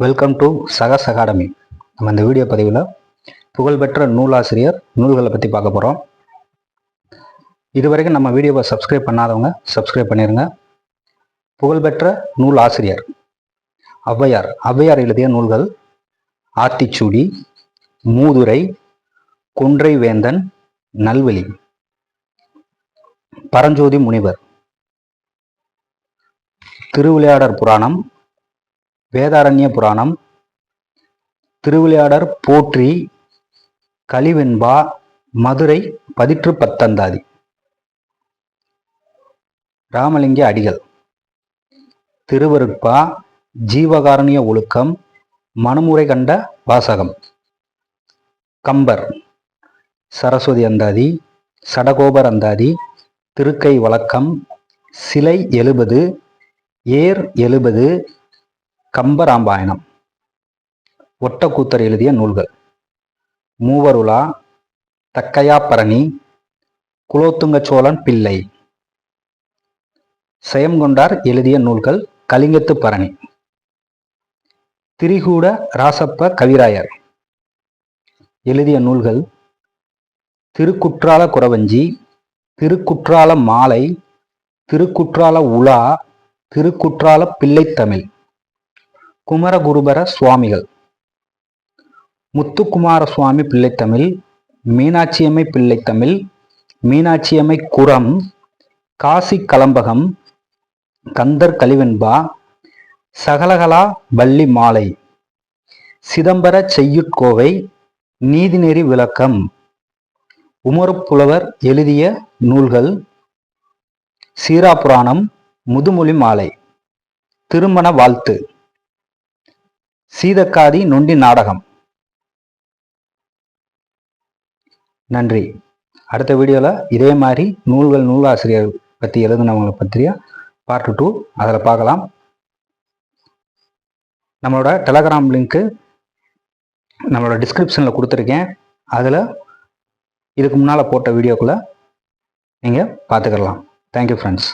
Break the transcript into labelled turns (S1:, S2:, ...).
S1: Welcome to சகஸ் academy. நம்ம இந்த video பதிவில் புகழ்பெற்ற நூலாசிரியர் நூல்களை பற்றி பார்க்க போகிறோம். இதுவரைக்கும் நம்ம வீடியோவை சப்ஸ்கிரைப் பண்ணாதவங்க சப்ஸ்கிரைப் பண்ணிடுங்க. புகழ்பெற்ற நூல் ஆசிரியர் ஔவையார் எழுதிய நூல்கள் ஆத்திச்சூடி, மூதுரை, கொன்றை வேந்தன், நல்வழி, பரஞ்சோதி முனிவர், திருவிளையாடற் புராணம், வேதாரண்ய புராணம், திருவிளையாடற் போற்றி, கலிவெண்பா, மதுரை பதிற்று பத்தந்தாதி, ராமலிங்க அடிகள், திருவருட்பா, ஜீவகாருண்ய ஒழுக்கம், மனுமுறை கண்ட வாசகம், கம்பர், சரஸ்வதி அந்தாதி, சடகோபர் அந்தாதி, திருக்கை வழக்கம், சிலை 70, ஏர் 70, கம்பராமாயணம், ஒட்டக்கூத்தர் எழுதிய நூல்கள் மூவருலா, தக்கையாப்பரணி, குலோத்துங்க சோழன் பிள்ளை, செயங்கொண்டார் எழுதிய நூல்கள் கலிங்கத்து பரணி, திரிகூட ராசப்ப கவிராயர் எழுதிய நூல்கள் திருக்குற்றால குறவஞ்சி, திருக்குற்றால மாலை, திருக்குற்றால உலா, திருக்குற்றால பிள்ளைத்தமிழ், குமரகுருபர சுவாமிகள், முத்துக்குமார சுவாமி பிள்ளைத்தமிழ், மீனாட்சியம்மை பிள்ளைத்தமிழ், மீனாட்சியம்மை குரம், காசி கலம்பகம், கந்தர் கலிவெண்பா, சகலகலா வள்ளி மாலை, சிதம்பர செய்யுட்கோவை, நீதிநெறி விளக்கம், உமறுப்புலவர் எழுதிய நூல்கள் சீராப்புராணம், முதுமொழி மாலை, திருமண வாழ்த்து, சீதக்காதி நொண்டி நாடகம். நன்றி. அடுத்த வீடியோவில் இதே மாதிரி நூலாசிரியர் பற்றி எழுதுனவங்களை பற்றிய பார்ட் 2 அதில் பார்க்கலாம். நம்மளோட டெலகிராம் லிங்க்கு நம்மளோட டிஸ்கிரிப்ஷனில் கொடுத்துருக்கேன். அதில் இதுக்கு முன்னால் போட்ட வீடியோக்குள்ளே நீங்கள் பார்த்துக்கலாம். Thank you friends.